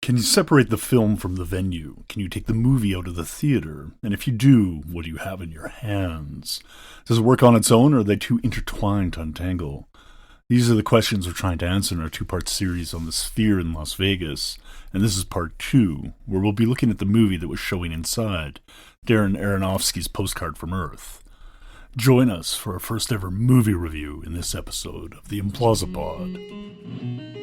Can you separate the film from the venue? Can you take the movie out of the theater? And if you do, what do you have in your hands? Does it work on its own, or are they too intertwined to untangle? These are the questions we're trying to answer in our two-part series on the Sphere in Las Vegas, and this is part 2, where we'll be looking at the movie that was showing inside, Darren Aronofsky's Postcard From Earth. Join us for our first ever movie review in this episode of the Implausipod.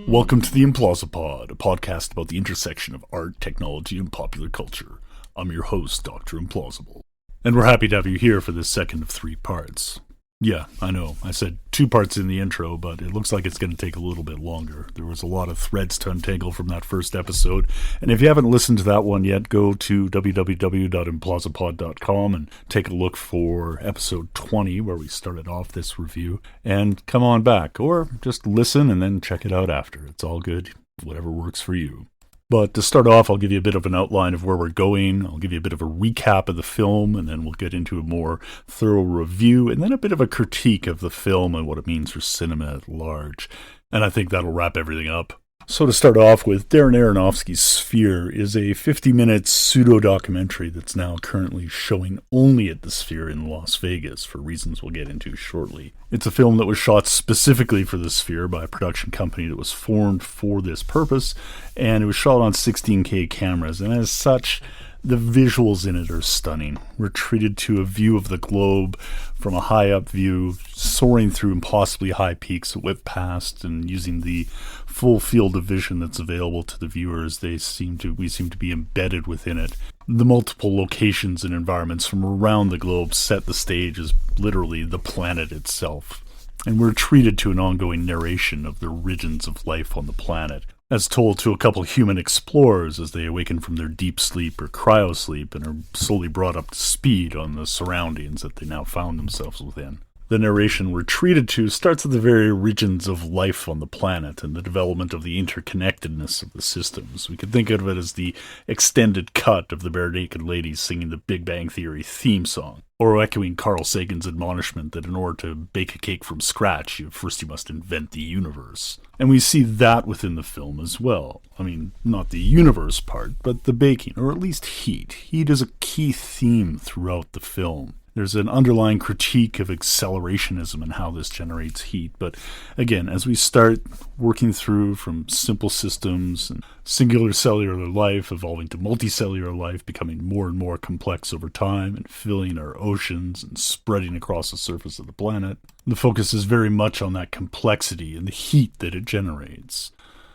Welcome to the Implausipod, a podcast about the intersection of art, technology, and popular culture. I'm your host, Dr. Implausible. And we're happy to have you here for this second of 3 parts. Yeah, I know, I said 2 parts in the intro, but it looks like it's going to take a little bit longer. There was a lot of threads to untangle from that first episode, and if you haven't listened to that one yet, go to www.implausipod.com and take a look for episode 20, where we started off this review, and come on back, or just listen and then check it out after. It's all good, whatever works for you. But to start off, I'll give you a bit of an outline of where we're going. I'll give you a bit of a recap of the film, and then we'll get into a more thorough review, and then a bit of a critique of the film and what it means for cinema at large. And I think that'll wrap everything up. So to start off with, Darren Aronofsky's Sphere is a 50-minute pseudo-documentary that's now currently showing only at the Sphere in Las Vegas, for reasons we'll get into shortly. It's a film that was shot specifically for the Sphere by a production company that was formed for this purpose, and it was shot on 16K cameras, and as such, the visuals in it are stunning. We're treated to a view of the globe from a high-up view, soaring through impossibly high peaks that whip past, and using the full field of vision that's available to the viewers, we seem to be embedded within it. The multiple locations and environments from around the globe set the stage as literally the planet itself. And we're treated to an ongoing narration of the origins of life on the planet, as told to a couple human explorers as they awaken from their deep sleep or cryosleep and are slowly brought up to speed on the surroundings that they now found themselves within. The narration we're treated to starts at the very origins of life on the planet and the development of the interconnectedness of the systems. We could think of it as the extended cut of the Bare Naked Ladies singing the Big Bang Theory theme song, or echoing Carl Sagan's admonishment that in order to bake a cake from scratch, you must invent the universe. And we see that within the film as well. I mean, not the universe part, but the baking, or at least heat. Heat is a key theme throughout the film. There's an underlying critique of accelerationism and how this generates heat. But again, as we start working through from simple systems and singular cellular life evolving to multicellular life, becoming more and more complex over time and filling our oceans and spreading across the surface of the planet, the focus is very much on that complexity and the heat that it generates.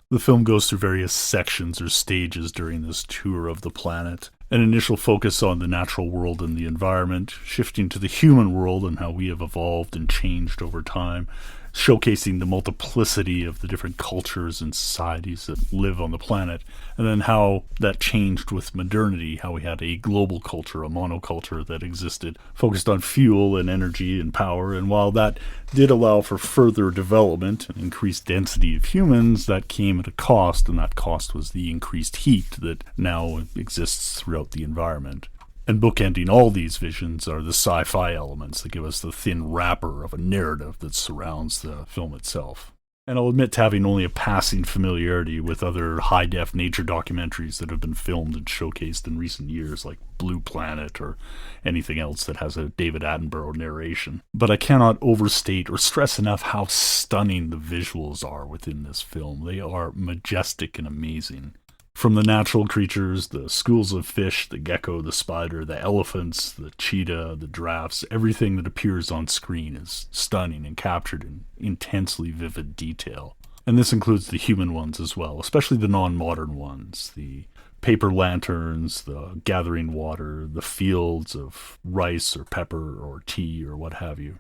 The film goes through various sections or stages during this tour of the planet. An initial focus on the natural world and the environment, shifting to the human world and how we have evolved and changed over time, showcasing the multiplicity of the different cultures and societies that live on the planet, and then how that changed with modernity, how we had a global culture, a monoculture that existed, focused on fuel and energy and power, and while that did allow for further development and increased density of humans, that came at a cost, and that cost was the increased heat that now exists throughout the environment. And bookending all these visions are the sci-fi elements that give us the thin wrapper of a narrative that surrounds the film itself. And I'll admit to having only a passing familiarity with other high-def nature documentaries that have been filmed and showcased in recent years, like Blue Planet or anything else that has a David Attenborough narration. But I cannot overstate or stress enough how stunning the visuals are within this film. They are majestic and amazing. From the natural creatures, the schools of fish, the gecko, the spider, the elephants, the cheetah, the giraffes, everything that appears on screen is stunning and captured in intensely vivid detail. And this includes the human ones as well, especially the non-modern ones, the paper lanterns, the gathering water, the fields of rice or pepper or tea or what have you.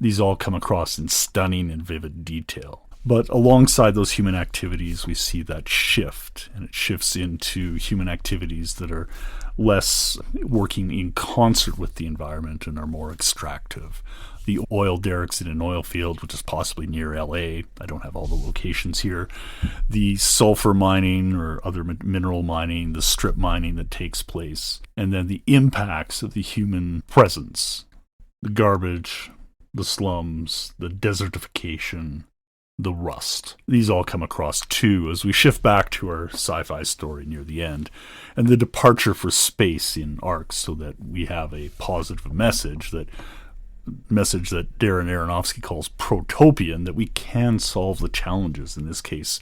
These all come across in stunning and vivid detail. But alongside those human activities, we see that shift, and it shifts into human activities that are less working in concert with the environment and are more extractive. The oil derricks in an oil field, which is possibly near LA. I don't have all the locations here. The sulfur mining or other mineral mining, the strip mining that takes place. And then the impacts of the human presence The garbage, the slums, the desertification, the rust. These all come across too as we shift back to our sci-fi story near the end, and the departure for space in arcs so that we have a positive message that Darren Aronofsky calls protopian, that we can solve the challenges, in this case,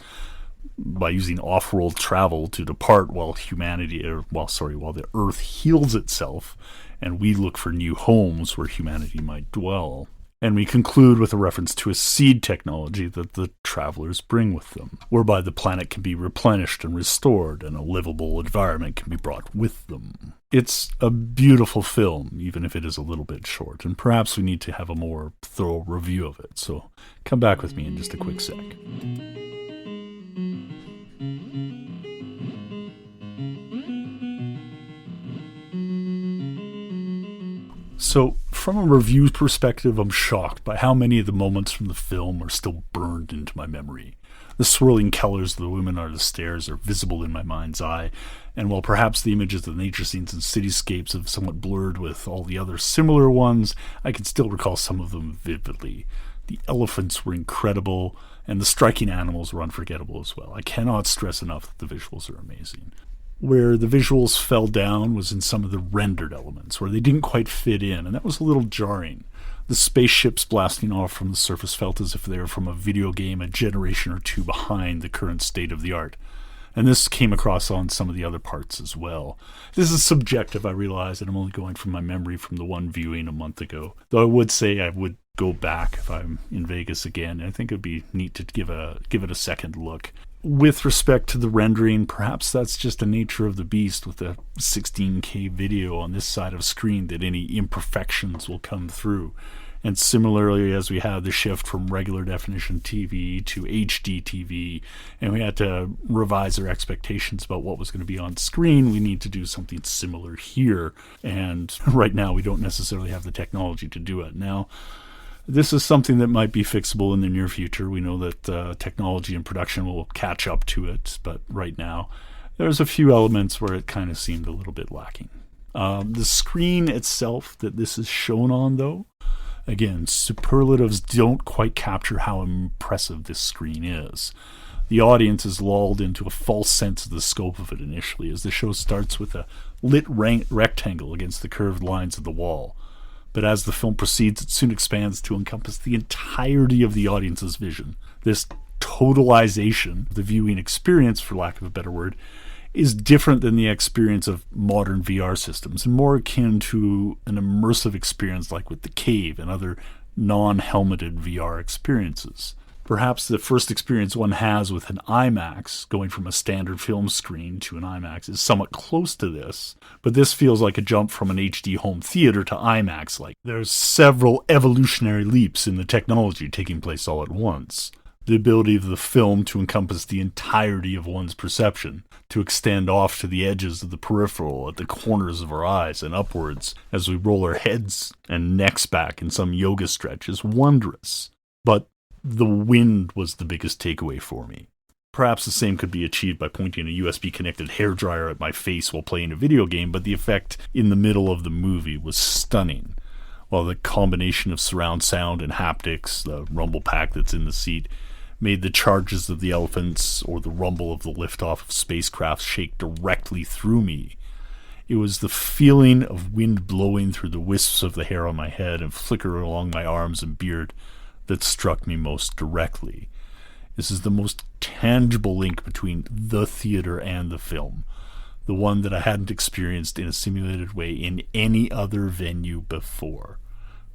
by using off-world travel to depart while the Earth heals itself and we look for new homes where humanity might dwell. And we conclude with a reference to a seed technology that the travelers bring with them, whereby the planet can be replenished and restored and a livable environment can be brought with them. It's a beautiful film, even if it is a little bit short, and perhaps we need to have a more thorough review of it, so come back with me in just a quick sec. So, from a review perspective, I'm shocked by how many of the moments from the film are still burned into my memory. The swirling colors of the women on the stairs are visible in my mind's eye, and while perhaps the images of nature scenes and cityscapes have somewhat blurred with all the other similar ones, I can still recall some of them vividly. The elephants were incredible, and the striking animals were unforgettable as well. I cannot stress enough that the visuals are amazing. Where the visuals fell down was in some of the rendered elements, where they didn't quite fit in, and that was a little jarring. The spaceships blasting off from the surface felt as if they were from a video game a generation or two behind the current state of the art. And this came across on some of the other parts as well. This is subjective, I realize, and I'm only going from my memory from the one viewing a month ago. Though I would say I would go back if I'm in Vegas again. I think it would be neat to give it a second look. With respect to the rendering, perhaps that's just the nature of the beast with a 16K video on this side of screen, that any imperfections will come through. And similarly, as we had the shift from regular definition TV to HD TV, and we had to revise our expectations about what was going to be on screen, we need to do something similar here. And right now, we don't necessarily have the technology to do it. Now, this is something that might be fixable in the near future. We know that technology and production will catch up to it, but right now there's a few elements where it kind of seemed a little bit lacking. The screen itself that this is shown on, though, again, superlatives don't quite capture how impressive this screen is. The audience is lulled into a false sense of the scope of it initially, as the show starts with a lit rectangle against the curved lines of the wall. But as the film proceeds, it soon expands to encompass the entirety of the audience's vision. This totalization of the viewing experience, for lack of a better word, is different than the experience of modern VR systems and more akin to an immersive experience like with The Cave and other non-helmeted VR experiences. Perhaps the first experience one has with an IMAX, going from a standard film screen to an IMAX, is somewhat close to this, but this feels like a jump from an HD home theater to IMAX. Like, there's several evolutionary leaps in the technology taking place all at once. The ability of the film to encompass the entirety of one's perception, to extend off to the edges of the peripheral, at the corners of our eyes and upwards as we roll our heads and necks back in some yoga stretch, is wondrous. But the wind was the biggest takeaway for me. Perhaps the same could be achieved by pointing a USB-connected hairdryer at my face while playing a video game, but the effect in the middle of the movie was stunning. While the combination of surround sound and haptics, the rumble pack that's in the seat, made the charges of the elephants or the rumble of the liftoff of spacecraft shake directly through me. It was the feeling of wind blowing through the wisps of the hair on my head and flicker along my arms and beard that struck me most directly. This is the most tangible link between the theater and the film, the one that I hadn't experienced in a simulated way in any other venue before.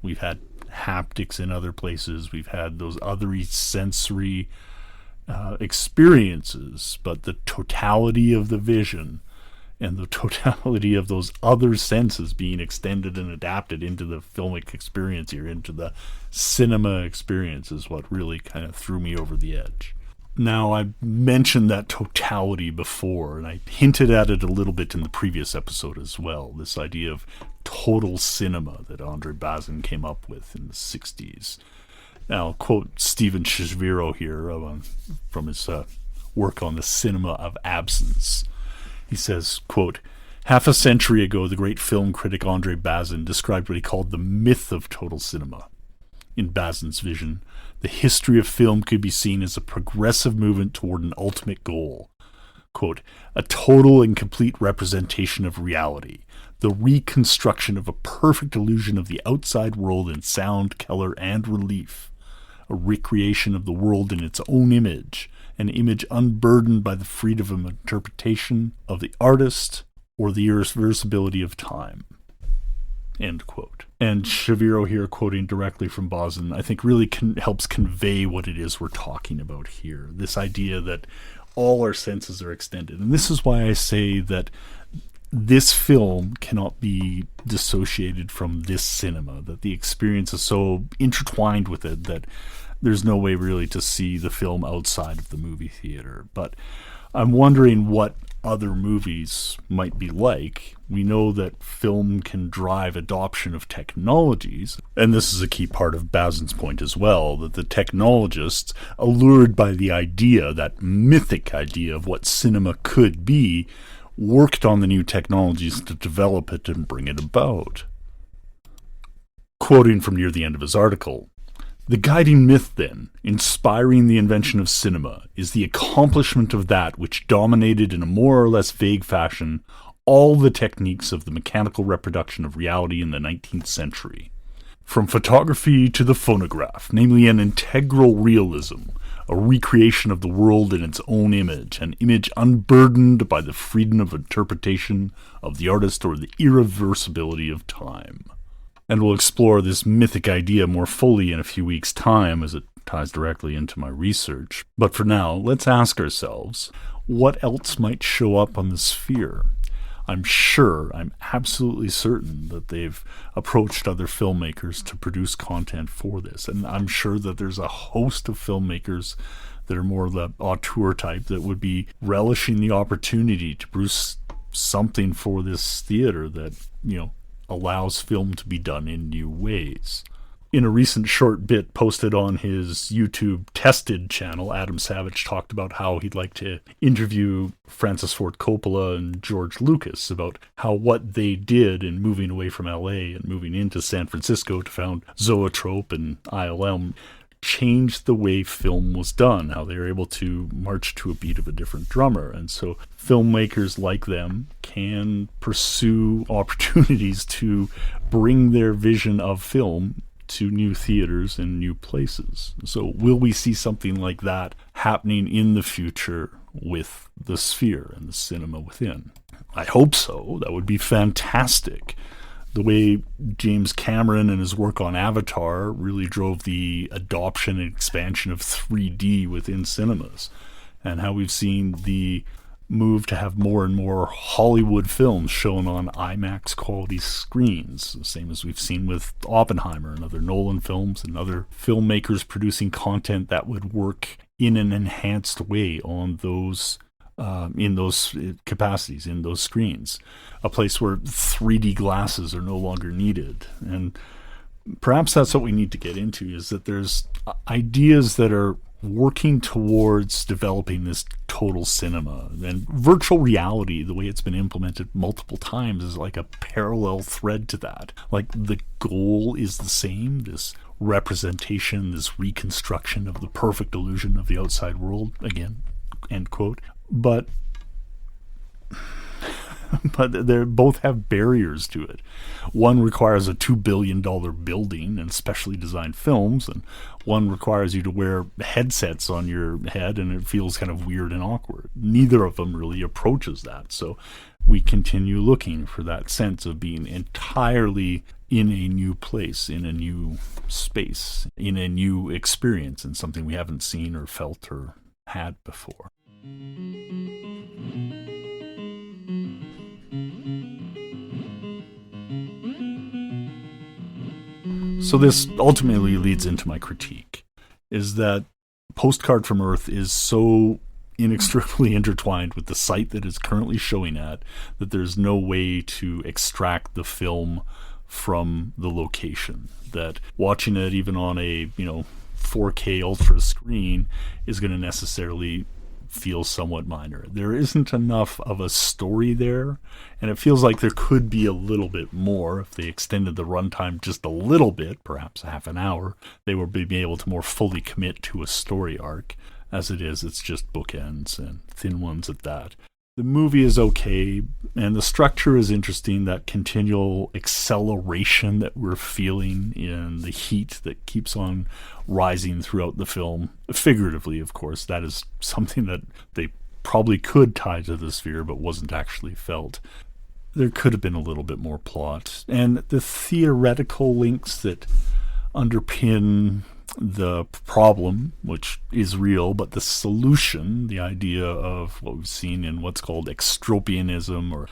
We've had haptics in other places, we've had those other sensory experiences, but the totality of the vision and the totality of those other senses being extended and adapted into the filmic experience here, into the cinema experience, is what really kind of threw me over the edge. Now, I mentioned that totality before, and I hinted at it a little bit in the previous episode as well, this idea of total cinema that Andre Bazin came up with in the 60s. Now, I'll quote Steven Shaviro here from his work on the cinema of absence. He says, quote, Half a century ago, the great film critic Andre Bazin described what he called the myth of total cinema. In Bazin's vision, the history of film could be seen as a progressive movement toward an ultimate goal. Quote, a total and complete representation of reality, the reconstruction of a perfect illusion of the outside world in sound, color, and relief, a recreation of the world in its own image, an image unburdened by the freedom of interpretation of the artist or the irreversibility of time. End quote. And Shaviro here, quoting directly from Bazin, I think really helps convey what it is we're talking about here. This idea that all our senses are extended. And this is why I say that this film cannot be dissociated from this cinema, that the experience is so intertwined with it that there's no way really to see the film outside of the movie theater. But I'm wondering what other movies might be like. We know that film can drive adoption of technologies, and this is a key part of Bazin's point as well, that the technologists, allured by the idea, that mythic idea of what cinema could be, worked on the new technologies to develop it and bring it about. Quoting from near the end of his article, the guiding myth, then, inspiring the invention of cinema, is the accomplishment of that which dominated in a more or less vague fashion all the techniques of the mechanical reproduction of reality in the 19th century. From photography to the phonograph, namely an integral realism, a recreation of the world in its own image, an image unburdened by the freedom of interpretation of the artist or the irreversibility of time. And we'll explore this mythic idea more fully in a few weeks' time as it ties directly into my research. But for now, let's ask ourselves, what else might show up on the sphere? I'm absolutely certain that they've approached other filmmakers to produce content for this. And I'm sure that there's a host of filmmakers that are more the auteur type that would be relishing the opportunity to produce something for this theater that, allows film to be done in new ways. In a recent short bit posted on his YouTube Tested channel, Adam Savage talked about how he'd like to interview Francis Ford Coppola and George Lucas about how what they did in moving away from LA and moving into San Francisco to found Zoetrope and ILM changed the way film was done, how they were able to march to a beat of a different drummer. And so filmmakers like them can pursue opportunities to bring their vision of film to new theaters and new places. So will we see something like that happening in the future with the sphere and the cinema within? I hope so. That would be fantastic. The way James Cameron and his work on Avatar really drove the adoption and expansion of 3D within cinemas, and how we've seen the move to have more and more Hollywood films shown on IMAX quality screens, the same as we've seen with Oppenheimer and other Nolan films and other filmmakers producing content that would work in an enhanced way on those in those capacities, in those screens, a place where 3D glasses are no longer needed. And perhaps that's what we need to get into, is that there's ideas that are working towards developing this total cinema. And virtual reality, the way it's been implemented multiple times, is like a parallel thread to that. Like the goal is the same, this representation, this reconstruction of the perfect illusion of the outside world, again, end quote. But they both have barriers to it. One requires a $2 billion building and specially designed films, and one requires you to wear headsets on your head, and it feels kind of weird and awkward. Neither of them really approaches that. So we continue looking for that sense of being entirely in a new place, in a new space, in a new experience, and something we haven't seen or felt or had before. So this ultimately leads into my critique, is that Postcard from Earth is so inextricably intertwined with the site that it's currently showing at that there's no way to extract the film from the location. That watching it even on a 4K ultra screen is going to necessarily feels somewhat minor. There isn't enough of a story there, and it feels like there could be a little bit more. If they extended the runtime just a little bit, perhaps half an hour, they would be able to more fully commit to a story arc. As it is, it's just bookends, and thin ones at that. The movie is okay, and the structure is interesting, that continual acceleration that we're feeling in the heat that keeps on rising throughout the film. Figuratively, of course, that is something that they probably could tie to the sphere, but wasn't actually felt. There could have been a little bit more plot, and the theoretical links that underpin the problem, which is real, but the solution, the idea of what we've seen in what's called extropianism, or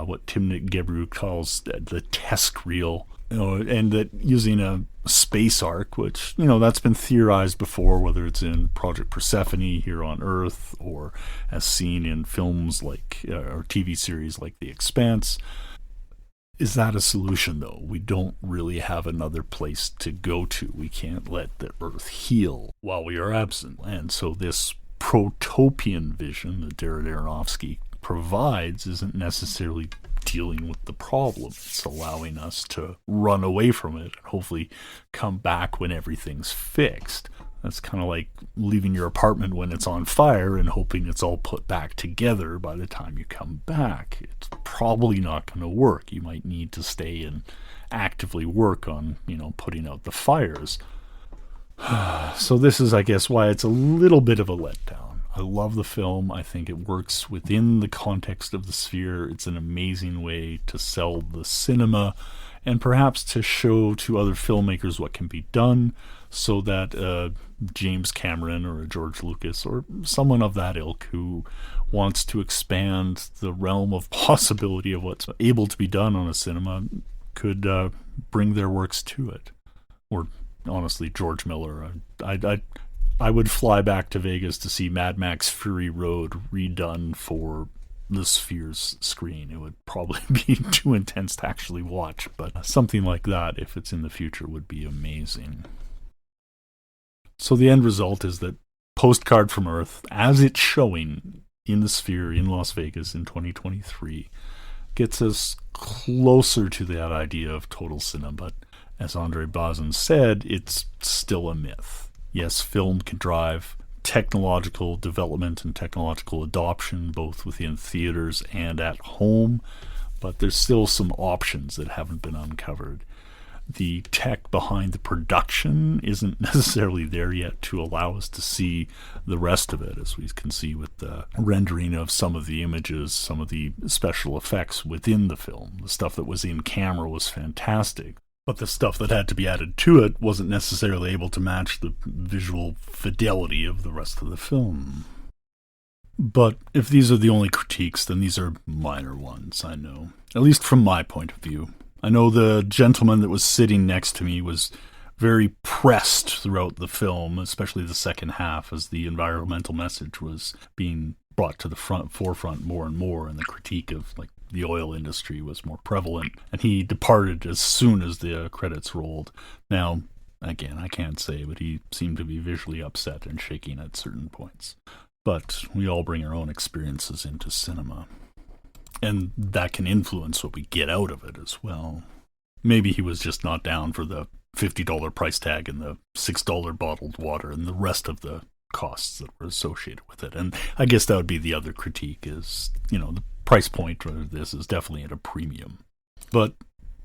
what Timnit Gebru calls the test reel, and that using a space arc, which, that's been theorized before, whether it's in Project Persephone here on Earth, or as seen in films like, or TV series like The Expanse. Is that a solution, though? We don't really have another place to go to. We can't let the Earth heal while we are absent. And so this protopian vision that Darren Aronofsky provides isn't necessarily dealing with the problem. It's allowing us to run away from it and hopefully come back when everything's fixed. That's kind of like leaving your apartment when it's on fire and hoping it's all put back together by the time you come back. It's probably not going to work. You might need to stay and actively work on, putting out the fires. So this is, I guess, why it's a little bit of a letdown. I love the film. I think it works within the context of the sphere. It's an amazing way to sell the cinema and perhaps to show to other filmmakers what can be done, so that James Cameron or a George Lucas or someone of that ilk who wants to expand the realm of possibility of what's able to be done on a cinema could bring their works to it. Or honestly, George Miller. I would fly back to Vegas to see Mad Max Fury Road redone for the Sphere's screen. It would probably be too intense to actually watch, but something like that, if it's in the future, would be amazing. So the end result is that Postcard from Earth, as it's showing in the Sphere in Las Vegas in 2023, gets us closer to that idea of total cinema. But as Andre Bazin said, it's still a myth. Yes, film can drive technological development and technological adoption, both within theaters and at home, but there's still some options that haven't been uncovered. The tech behind the production isn't necessarily there yet to allow us to see the rest of it, as we can see with the rendering of some of the images, some of the special effects within the film. The stuff that was in camera was fantastic, but the stuff that had to be added to it wasn't necessarily able to match the visual fidelity of the rest of the film. But if these are the only critiques, then these are minor ones, I know. At least from my point of view. I know the gentleman that was sitting next to me was very pressed throughout the film, especially the second half, as the environmental message was being brought to the forefront more and more, and the critique of the oil industry was more prevalent. And he departed as soon as the credits rolled. Now, again, I can't say, but he seemed to be visually upset and shaking at certain points. But we all bring our own experiences into cinema. And that can influence what we get out of it as well. Maybe he was just not down for the $50 price tag and the $6 bottled water and the rest of the costs that were associated with it. And I guess that would be the other critique is, the price point of this is definitely at a premium. But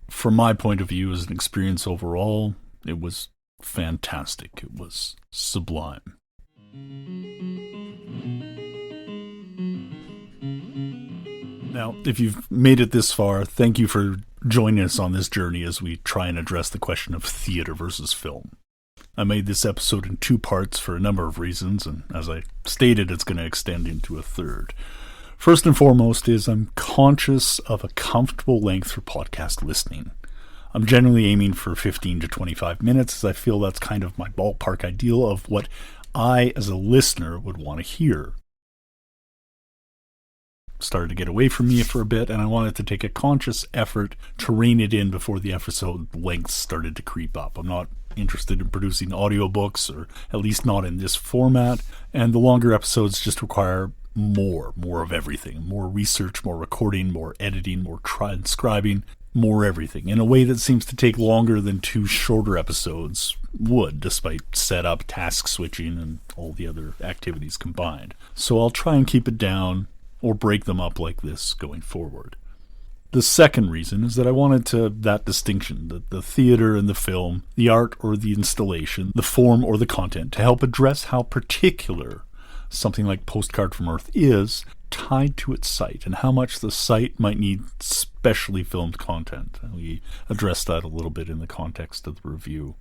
from my point of view as an experience overall, it was fantastic. It was sublime. Now, if you've made it this far, thank you for joining us on this journey as we try and address the question of theater versus film. I made this episode in 2 parts for a number of reasons, and as I stated, it's going to extend into a third. First and foremost is I'm conscious of a comfortable length for podcast listening. I'm generally aiming for 15 to 25 minutes, as I feel that's kind of my ballpark ideal of what I, as a listener, would want to hear. Started to get away from me for a bit, and I wanted to take a conscious effort to rein it in before the episode length started to creep up. I'm not interested in producing audiobooks, or at least not in this format. And the longer episodes just require more of everything. More research, more recording, more editing, more transcribing, more everything, in a way that seems to take longer than 2 shorter episodes would, despite setup, task switching, and all the other activities combined. So I'll try and keep it down, or break them up like this going forward. The second reason is that I wanted that distinction, that the theater and the film, the art or the installation, the form or the content, to help address how particular something like Postcard from Earth is tied to its site, and how much the site might need specially filmed content. And we addressed that a little bit in the context of the review.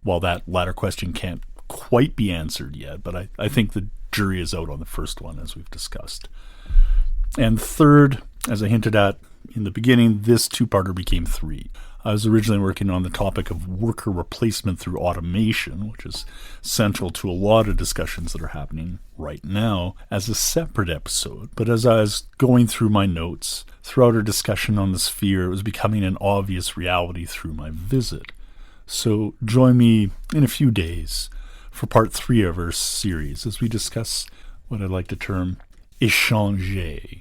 While that latter question can't quite be answered yet, but I think the jury is out on the first one, as we've discussed. And third, as I hinted at in the beginning, this 2-parter became 3. I was originally working on the topic of worker replacement through automation, which is central to a lot of discussions that are happening right now, as a separate episode. But as I was going through my notes, throughout our discussion on the sphere, it was becoming an obvious reality through my visit. So join me in a few days for part 3 of our series, as we discuss what I'd like to term échanger.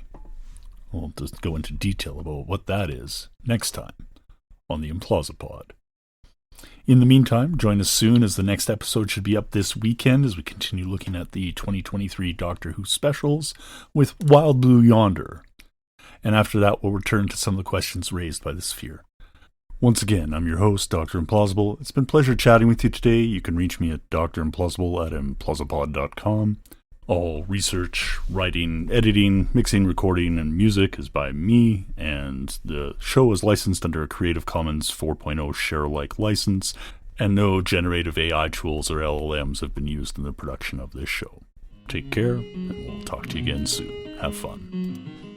We'll just go into detail about what that is next time on the Implausipod. In the meantime, join us soon, as the next episode should be up this weekend as we continue looking at the 2023 Doctor Who specials with Wild Blue Yonder. And after that, we'll return to some of the questions raised by the sphere. Once again, I'm your host, Dr. Implausible. It's been a pleasure chatting with you today. You can reach me at drimplausible@implausipod.com. All research, writing, editing, mixing, recording, and music is by me, and the show is licensed under a Creative Commons 4.0 share-alike license, and no generative AI tools or LLMs have been used in the production of this show. Take care, and we'll talk to you again soon. Have fun.